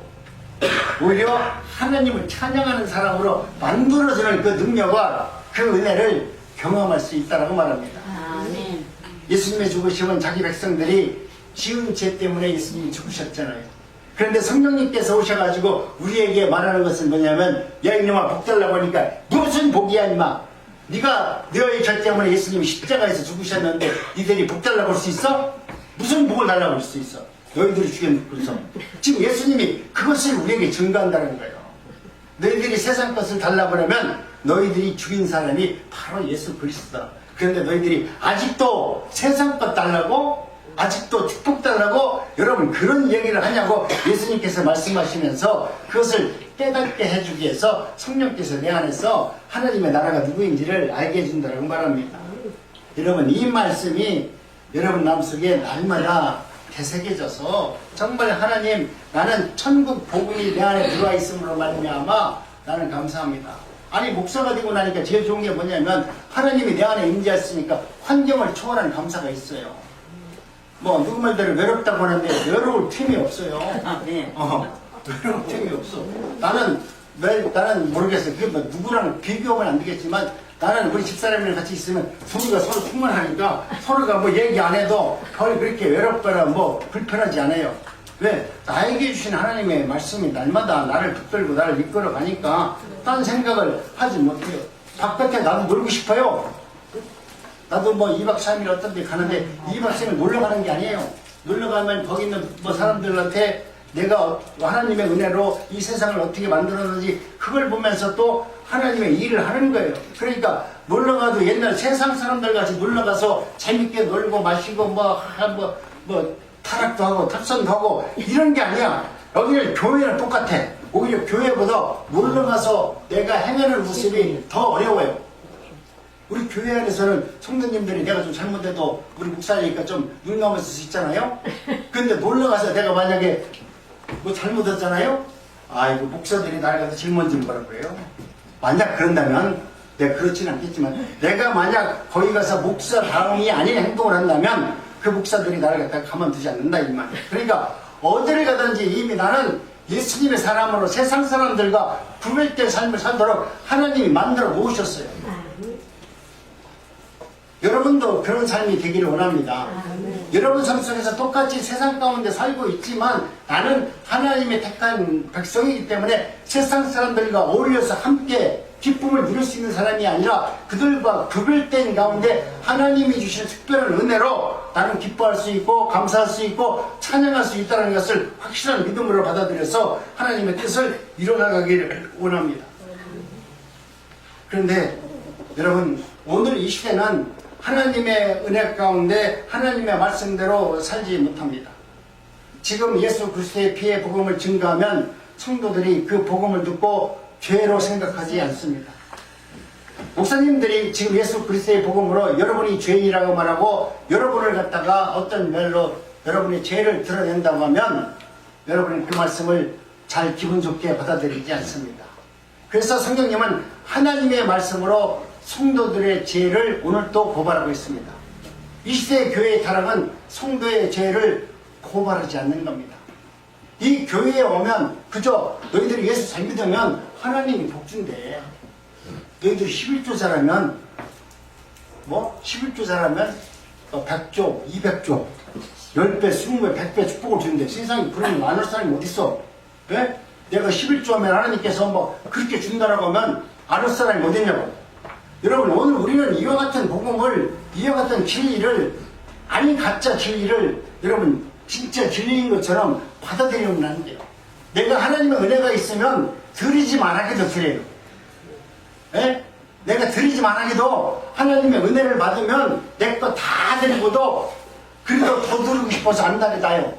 오히려 하나님을 찬양하는 사람으로 만들어주는 그 능력과 그 은혜를 경험할 수 있다고 말합니다. 아멘. 예수님의 죽으심은 자기 백성들이 지은 죄 때문에 예수님이 죽으셨잖아요. 그런데 성령님께서 오셔가지고 우리에게 말하는 것은 뭐냐면 야 이놈아 복 달라고 하니까 무슨 복이야 임마. 네가 너의 죄 때문에 예수님이 십자가에서 죽으셨는데 니들이 복 달라고 할 수 있어? 무슨 복을 달라고 할 수 있어? 너희들이 죽여놓고서. 지금 예수님이 그것을 우리에게 증거한다는 거예요. 너희들이 세상 것을 달라고 그러면 너희들이 죽인 사람이 바로 예수 그리스도다. 그런데 너희들이 아직도 세상 것 달라고, 아직도 축복 달라고 여러분 그런 얘기를 하냐고 예수님께서 말씀하시면서 그것을 깨닫게 해주기 위해서 성령께서 내 안에서 하나님의 나라가 누구인지를 알게 해준다고 말합니다. 여러분 이 말씀이 여러분 마음속에 날마다 되새겨져서 정말 하나님 나는 천국 복음이 내 안에 들어와 있음으로 말미암아 나는 감사합니다. 아니 목사가 되고 나니까 제일 좋은 게 뭐냐면 하나님이 내 안에 임재했으니까 환경을 초월하는 감사가 있어요. 뭐 누구 말대로 외롭다고 하는데 외로울 틈이 없어요. 외로울 틈이 없어. 나는 모르겠어요. 그게 뭐 누구랑 비교하면 안 되겠지만 나는 우리 집사람이랑 같이 있으면 둘이가 서로 충만하니까 서로가 뭐 얘기 안 해도 거의 그렇게 외롭거나 뭐 불편하지 않아요. 왜? 나에게 주신 하나님의 말씀이 날마다 나를 붙들고 나를 이끌어 가니까 딴 생각을 하지 못해요. 바깥에 나도 놀고 싶어요. 나도 뭐 2박 3일 어떤 데 가는데 2박 3일 놀러 가는 게 아니에요. 놀러 가면 거기 있는 뭐 사람들한테 내가 하나님의 은혜로 이 세상을 어떻게 만들었는지 그걸 보면서 또 하나님의 일을 하는 거예요. 그러니까 놀러 가도 옛날 세상 사람들 같이 놀러 가서 재밌게 놀고 마시고 뭐 타락도 하고 탑선도 하고 이런 게 아니야. 여기는 교회는 똑같아. 오히려 교회보다 놀러 가서 내가 행하는 모습이 더 어려워요. 우리 교회 안에서는 성도님들이 내가 좀 잘못해도 우리 목사니까 좀 눈 감았을 수 있잖아요. 근데 놀러 가서 내가 만약에 뭐 잘못했잖아요. 아이고 목사들이 나를 가서 질문질 뭐라 그래요. 만약 그런다면 내가 그렇지는 않겠지만 내가 만약 거기 가서 목사다움이 아닌 행동을 한다면 그 목사들이 나를 갖다가 가만두지 않는다 이 말. 그러니까 어디를 가든지 이미 나는 예수님의 사람으로 세상 사람들과 구별된 삶을 살도록 하나님이 만들어 놓으셨어요. 여러분도 그런 삶이 되기를 원합니다. 여러분 삶 속에서 똑같이 세상 가운데 살고 있지만 나는 하나님의 택한 백성이기 때문에 세상 사람들과 어울려서 함께 기쁨을 누릴 수 있는 사람이 아니라 그들과 구별된 가운데 하나님이 주신 특별한 은혜로 나는 기뻐할 수 있고 감사할 수 있고 찬양할 수 있다는 것을 확실한 믿음으로 받아들여서 하나님의 뜻을 이뤄나가기를 원합니다. 그런데 여러분 오늘 이 시대는 하나님의 은혜 가운데 하나님의 말씀대로 살지 못합니다. 지금 예수 그리스도의 피의 복음을 증거하면 성도들이 그 복음을 듣고 죄로 생각하지 않습니다. 목사님들이 지금 예수 그리스도의 복음으로 여러분이 죄인이라고 말하고 여러분을 갖다가 어떤 면로 여러분의 죄를 드러낸다고 하면 여러분은 그 말씀을 잘 기분 좋게 받아들이지 않습니다. 그래서 성경님은 하나님의 말씀으로 성도들의 죄를 오늘 또 고발하고 있습니다. 이 시대의 교회의 타락은 성도의 죄를 고발하지 않는 겁니다. 이 교회에 오면 그저 너희들이 예수 잘 믿으면 하나님이 복준대. 너희들이 11조 잘하면 11조 잘하면 100조, 200조, 10배, 20배, 100배 축복을 주는데 세상에 그런 거 안 할 사람이 어딨어? 왜? 내가 11조 하면 하나님께서 뭐 그렇게 준다라고 하면 안 할 사람이 어딨냐고. 여러분 오늘 우리는 이와 같은 복음을 이와 같은 진리를 아닌 가짜 진리를 여러분 진짜 진리인 것처럼 받아들이면 안 돼요. 내가 하나님의 은혜가 있으면 드리지만 하기도 드려요. 에? 내가 드리지만 하기도 하나님의 은혜를 받으면 내 거 다 드리고도 그래도 더 드리고 싶어서 안 나요.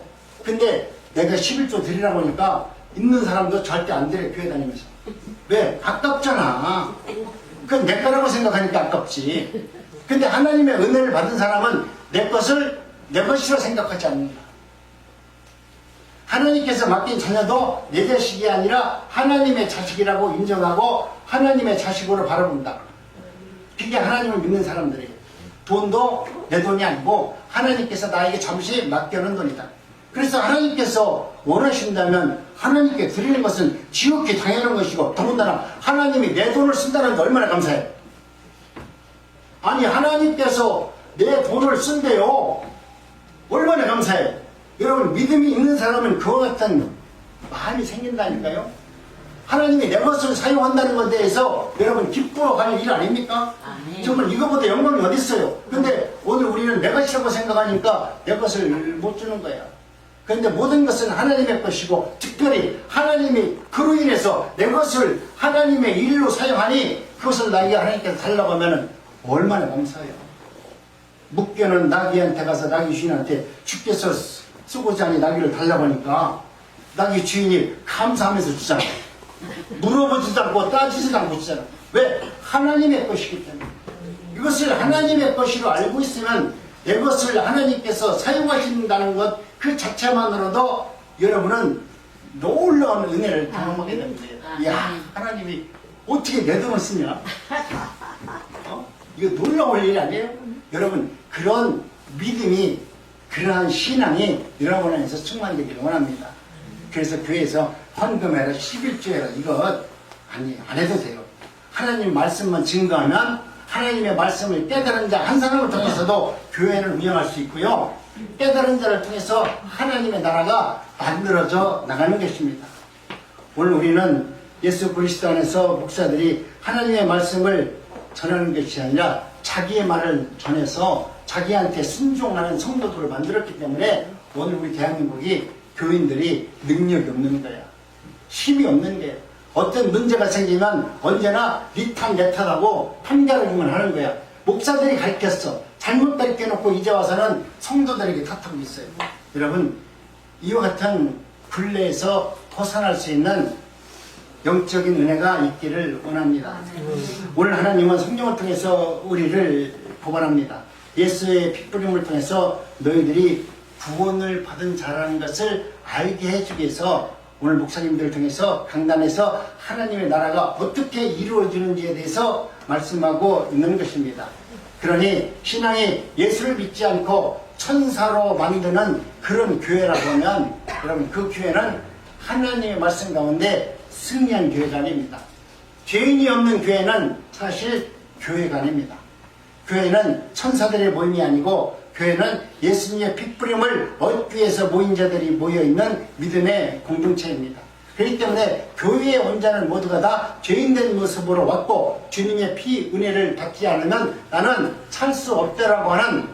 근데 내가 11조 드리라고 하니까 있는 사람도 절대 안 드려 교회 다니면서. 왜? 아깝잖아. 그건 내 거라고 생각하니까 아깝지. 근데 하나님의 은혜를 받은 사람은 내 것을 내 것이라 생각하지 않는다. 하나님께서 맡긴 자녀도 내 자식이 아니라 하나님의 자식이라고 인정하고 하나님의 자식으로 바라본다. 그게 하나님을 믿는 사람들이에요. 돈도 내 돈이 아니고 하나님께서 나에게 잠시 맡겨놓은 돈이다. 그래서 하나님께서 원하신다면 하나님께 드리는 것은 지극히 당연한 것이고 더군다나 하나님이 내 돈을 쓴다는 게 얼마나 감사해. 아니 하나님께서 내 돈을 쓴대요. 얼마나 감사해. 여러분 믿음이 있는 사람은 그와 같은 마음이 생긴다니까요. 하나님이 내 것을 사용한다는 것에 대해서 여러분 기뻐할 일 아닙니까? 아멘. 정말 이거보다 영광이 어디 있어요. 근데 오늘 우리는 내 것이라고 생각하니까 내 것을 못 주는 거야. 그런데 모든 것은 하나님의 것이고 특별히 하나님이 그로 인해서 내 것을 하나님의 일로 사용하니 그것을 나에게 하나님께서 달라고 하면 얼마나 감사해요. 묵견은 나귀한테 가서 나귀 주인한테 주께서 쓰고자 하니 나귀를 달라고 하니까 나귀 주인이 감사하면서 주잖아. 물어보지도 않고 따지지도 않고 주잖아. 왜? 하나님의 것이기 때문에. 이것을 하나님의 것으로 알고 있으면 내 것을 하나님께서 사용하신다는 것 그 자체만으로도 여러분은 놀라운 은혜를 경험하게 됩니다. 이야, 하나님이 어떻게 내 돈을 쓰냐? 이거 놀라운 일이 아니에요? 여러분, 그런 믿음이, 그러한 신앙이 여러분 안에서 충만되기를 원합니다. 그래서 교회에서 헌금해라, 11조해라, 이거 안 해도 돼요. 하나님 말씀만 증거하면 하나님의 말씀을 깨달은 자 한 사람을 통해서도 교회를 운영할 수 있고요. 깨달은 자를 통해서 하나님의 나라가 만들어져 나가는 것입니다. 오늘 우리는 예수 그리스도 안에서 목사들이 하나님의 말씀을 전하는 것이 아니라 자기의 말을 전해서 자기한테 순종하는 성도들을 만들었기 때문에 오늘 우리 대한민국이 교인들이 능력이 없는 거야. 힘이 없는 거야. 어떤 문제가 생기면 언제나 리탄레탄하고 판가름을 하는 거야. 목사들이 가르쳤어. 잘못 가르쳐놓고 이제 와서는 성도들에게 탓하고 있어요. 여러분, 이와 같은 굴레에서 벗어날 수 있는 영적인 은혜가 있기를 원합니다. 오늘 하나님은 성경을 통해서 우리를 고발합니다. 예수의 핏부림을 통해서 너희들이 구원을 받은 자라는 것을 알게 해주기 위해서 오늘 목사님들을 통해서 강단에서 하나님의 나라가 어떻게 이루어지는지에 대해서 말씀하고 있는 것입니다. 그러니 신앙이 예수를 믿지 않고 천사로 만드는 그런 교회라고 하면 여러분 그 교회는 하나님의 말씀 가운데 승리한 교회가 아닙니다. 죄인이 없는 교회는 사실 교회가 아닙니다. 교회는 천사들의 모임이 아니고 교회는 예수님의 핏부림을 얻기 위해서 모인 자들이 모여있는 믿음의 공동체입니다. 그렇기 때문에 교회의 온전한 모두가 다 죄인된 모습으로 왔고 주님의 피 은혜를 받지 않으면 나는 살 수 없다라고 하는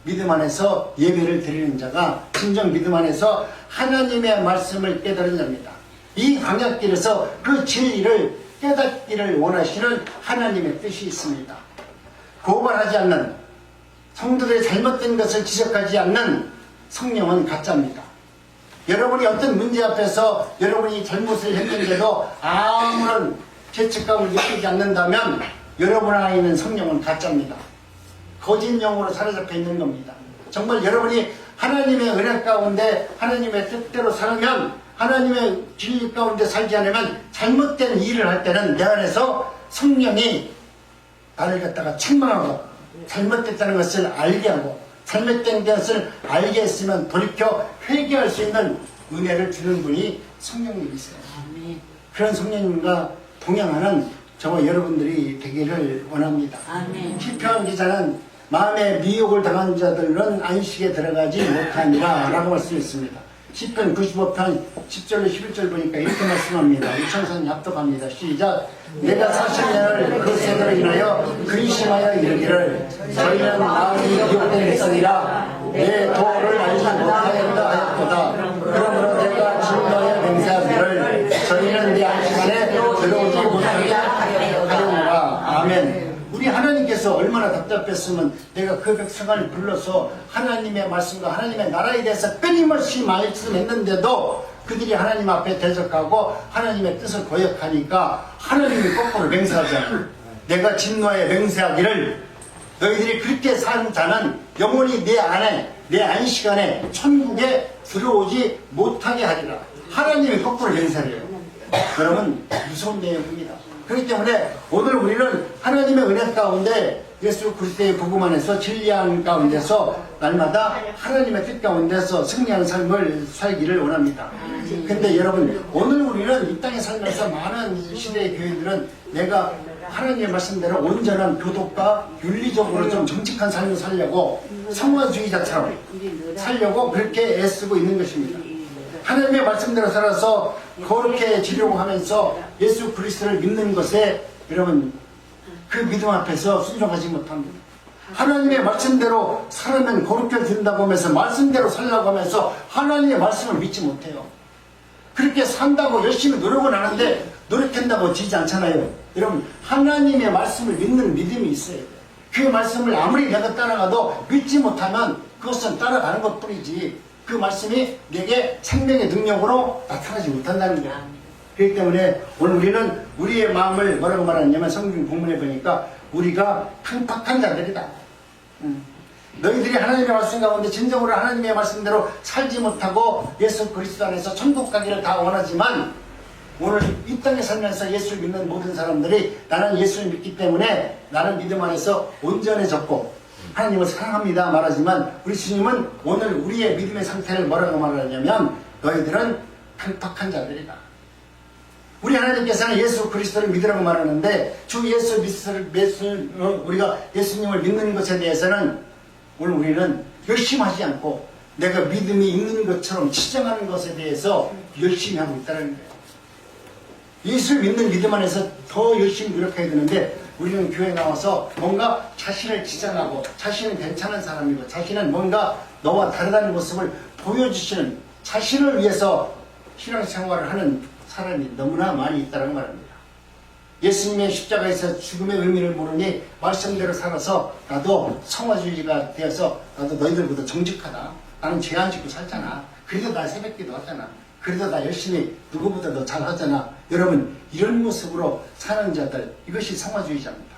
믿음 안에서 예배를 드리는 자가 진정 믿음 안에서 하나님의 말씀을 깨달은 자입니다. 이 광야길에서 그 진리를 깨닫기를 원하시는 하나님의 뜻이 있습니다. 고발하지 않는 성도들의 잘못된 것을 지적하지 않는 성령은 가짜입니다. 여러분이 어떤 문제 앞에서 여러분이 잘못을 했는데도 아무런 죄책감을 느끼지 않는다면 여러분 안에 있는 성령은 가짜입니다. 거짓 영으로 사로잡혀 있는 겁니다. 정말 여러분이 하나님의 은혜 가운데 하나님의 뜻대로 살면 하나님의 진리 가운데 살지 않으면 잘못된 일을 할 때는 내 안에서 성령이 나를 갖다가 책망하고 잘못됐다는 것을 알게 하고 잘못된 것을 알게 했으면 돌이켜 회개할 수 있는 은혜를 주는 분이 성령님이세요. 아멘. 그런 성령님과 동행하는 저와 여러분들이 되기를 원합니다. 아멘. 시편 기자는 마음에 미혹을 당한 자들은 안식에 들어가지 못하니라 라고 말씀했습니다. 시편 95편 10절로 11절 보니까 이렇게 말씀합니다. 우리 천사님 합독합니다. 시작. 내가 40년을 그 세대로 인하여 근심하여 이르기를 저희는 마음이 미혹된 백성이라 내 도를 알지 못하였다 하였도다. 그러므로 내가 진노에 맹세하기를 저희는 네 안식안에 들어오지 못하게 하려노라. 아멘. 우리 하나님께서 얼마나 답답했으면 내가 그 백성을 불러서 하나님의 말씀과 하나님의 나라에 대해서 끊임없이 말씀했는데도 그들이 하나님 앞에 대적하고 하나님의 뜻을 거역하니까 하나님이 거꾸로 맹세하잖아요. 내가 진노에 맹세하기를 너희들이 그렇게 사는 자는 영원히 내 안에 내 안식안에 천국에 들어오지 못하게 하리라. 하나님이 거꾸로 맹세를 해요. 여러분 무서운 내용입니다. 그렇기 때문에 오늘 우리는 하나님의 은혜 가운데 예수 그리스도의 복음 안에서 진리한 가운데서 날마다 하나님의 뜻 가운데서 승리하는 삶을 살기를 원합니다. 근데 여러분 오늘 우리는 이 땅에 살면서 많은 시대의 교회들은 내가 하나님의 말씀대로 온전한 교독과 윤리적으로 좀 정직한 삶을 살려고 성화주의자처럼 살려고 그렇게 애쓰고 있는 것입니다. 하나님의 말씀대로 살아서 그렇게 지려고 하면서 예수 그리스도를 믿는 것에 여러분 그 믿음 앞에서 순종하지 못합니다. 하나님의 말씀대로 살면 거룩해 준다고 하면서 말씀대로 살라고 하면서 하나님의 말씀을 믿지 못해요. 그렇게 산다고 열심히 노력은 하는데 노력한다고 지지 않잖아요. 여러분, 하나님의 말씀을 믿는 믿음이 있어야 돼요. 그 말씀을 아무리 내가 따라가도 믿지 못하면 그것은 따라가는 것 뿐이지 그 말씀이 내게 생명의 능력으로 나타나지 못한다는 거예요. 그렇기 때문에 오늘 우리는 우리의 마음을 뭐라고 말하냐면 성경 본문에 보니까 우리가 팽팍한 자들이다. 너희들이 하나님의 말씀 가운데 진정으로 하나님의 말씀대로 살지 못하고 예수 그리스도 안에서 천국 가기를 다 원하지만 오늘 이 땅에 살면서 예수를 믿는 모든 사람들이 나는 예수를 믿기 때문에 나는 믿음 안에서 온전해졌고 하나님을 사랑합니다 말하지만 우리 주님은 오늘 우리의 믿음의 상태를 뭐라고 말하냐면 너희들은 팽팍한 자들이다. 우리 하나님께서는 예수 그리스도를 믿으라고 말하는데 주 예수 우리가 예수님을 믿는 것에 대해서는 오늘 우리는 열심히 하지 않고 내가 믿음이 있는 것처럼 치장하는 것에 대해서 열심히 하고 있다는 거예요. 예수를 믿는 믿음 안에서 더 열심히 노력해야 되는데 우리는 교회에 나와서 뭔가 자신을 치장하고 자신은 괜찮은 사람이고 자신은 뭔가 너와 다르다는 모습을 보여주시는 자신을 위해서 신앙생활을 하는 사람이 너무나 많이 있다는 말입니다. 예수님의 십자가에서 죽음의 의미를 모르니 말씀대로 살아서 나도 성화주의가 되어서 나도 너희들보다 정직하다. 나는 죄 안 짓고 살잖아. 그래도 나 새벽기도 하잖아. 그래도 나 열심히 누구보다 더 잘하잖아. 여러분 이런 모습으로 사는 자들 이것이 성화주의자입니다.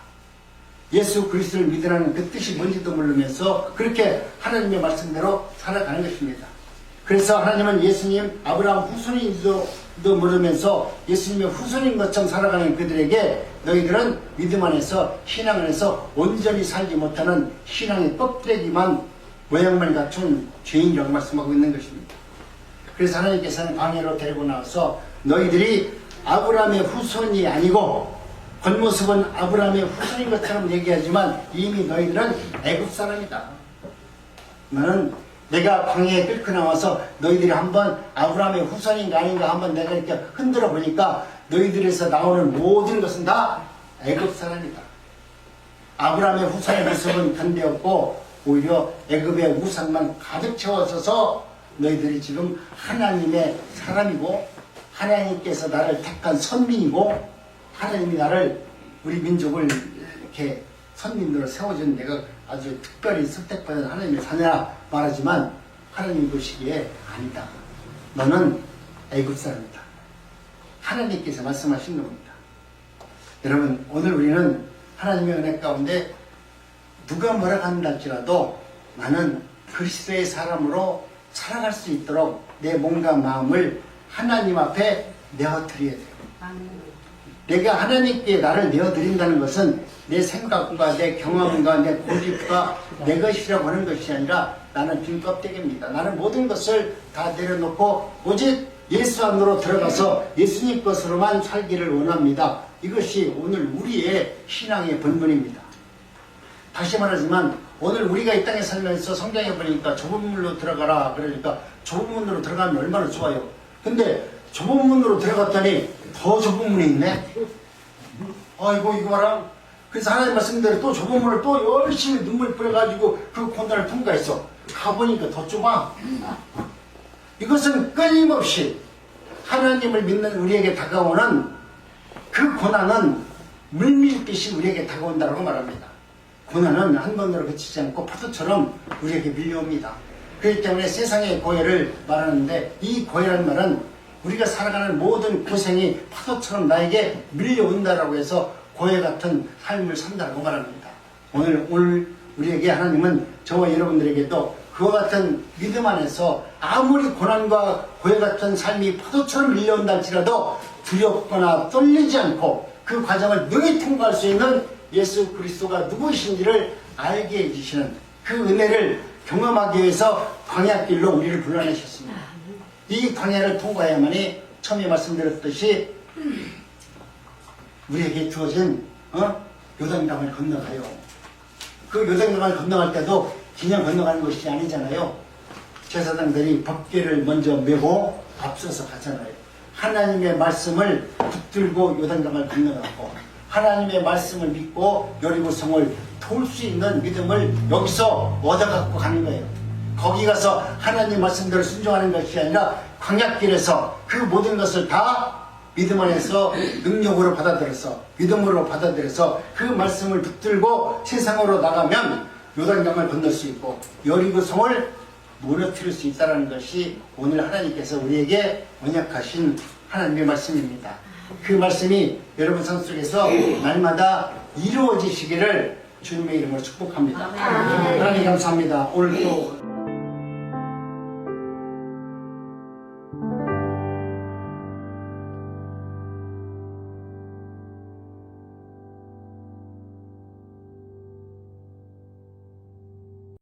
예수 그리스도를 믿으라는 그 뜻이 뭔지도 모르면서 그렇게 하나님의 말씀대로 살아가는 것입니다. 그래서 하나님은 예수님 아브라함 후손인지도 모르면서 예수님의 후손인 것처럼 살아가는 그들에게 너희들은 믿음 안에서 신앙 안에서 온전히 살지 못하는 신앙의 껍데기만 모양만 갖춘 죄인이라고 말씀하고 있는 것입니다. 그래서 하나님께서는 광야로 데리고 나와서 너희들이 아브라함의 후손이 아니고 겉모습은 아브라함의 후손인 것처럼 얘기하지만 이미 너희들은 애굽 사람이다. 나는 내가 광야에 끌고 나와서 너희들이 한번 아브라함의 후손인가 아닌가 한번 내가 이렇게 흔들어 보니까 너희들에서 나오는 모든 것은 다 애굽 사람이다. 아브라함의 후손의 모습은 간대없고 오히려 애굽의 우상만 가득 채워져서 너희들이 지금 하나님의 사람이고 하나님께서 나를 택한 선민이고 하나님이 나를 우리 민족을 이렇게 선민으로 세워준 내가 아주 특별히 선택받은 하나님의 자녀라 말하지만 하나님이 보시기에 아니다. 너는 애굽 사람이다. 하나님께서 말씀하신 겁니다. 여러분 오늘 우리는 하나님의 은혜 가운데 누가 뭐라 한다 할지라도 나는 그리스도의 사람으로 살아갈 수 있도록 내 몸과 마음을 하나님 앞에 내어드려야 돼요. 내가 하나님께 나를 내어드린다는 것은 내 생각과 내 경험과 내 고집과 내 것이라고 하는 것이 아니라 나는 빈 껍데기입니다. 나는 모든 것을 다 내려놓고 오직 예수 안으로 들어가서 예수님 것으로만 살기를 원합니다. 이것이 오늘 우리의 신앙의 본분입니다. 다시 말하지만 오늘 우리가 이 땅에 살면서 성경에 보니까 좁은 문으로 들어가라 그러니까 좁은 문으로 들어가면 얼마나 좋아요. 근데 좁은 문으로 들어갔더니 더 좁은 문이 있네. 아이고 이거 봐라. 그래서 하나님 말씀대로 또 좁은 문을 또 열심히 눈물 뿌려가지고 그 고난을 통과했어. 가보니까 더 좁아. 이것은 끊임없이 하나님을 믿는 우리에게 다가오는 그 고난은 물밀듯이 우리에게 다가온다고 말합니다. 고난은 한 번으로 그치지 않고 파도처럼 우리에게 밀려옵니다. 그렇기 때문에 세상의 고해를 말하는데 이 고해라는 말은 우리가 살아가는 모든 고생이 파도처럼 나에게 밀려온다라고 해서 고해 같은 삶을 산다고 말합니다. 오늘 우리에게 하나님은 저와 여러분들에게도 그와 같은 믿음 안에서 아무리 고난과 고해 같은 삶이 파도처럼 밀려온다 할지라도 두렵거나 떨리지 않고 그 과정을 능히 통과할 수 있는 예수 그리스도가 누구이신지를 알게 해주시는 그 은혜를 경험하기 위해서 광야길로 우리를 불러내셨습니다. 이 광야를 통과해야만이 처음에 말씀드렸듯이 우리에게 주어진 요단강을 건너가요. 그 요단강을 건너갈 때도 그냥 건너가는 것이 아니잖아요. 제사장들이 법궤를 먼저 메고 앞서서 가잖아요. 하나님의 말씀을 붙들고 요단강을 건너가고 하나님의 말씀을 믿고 여리고성을 도울 수 있는 믿음을 여기서 얻어갖고 가는 거예요. 거기 가서 하나님 말씀대로 순종하는 것이 아니라 광야길에서 그 모든 것을 다 믿음 안에서 능력으로 받아들여서 믿음으로 받아들여서 그 말씀을 붙들고 세상으로 나가면 요단강을 건널 수 있고 여리고성을 무너뜨릴 수 있다는 것이 오늘 하나님께서 우리에게 언약하신 하나님의 말씀입니다. 그 말씀이 여러분 삶 속에서 날마다 이루어지시기를 주님의 이름으로 축복합니다. 하나님 감사합니다. 오늘 또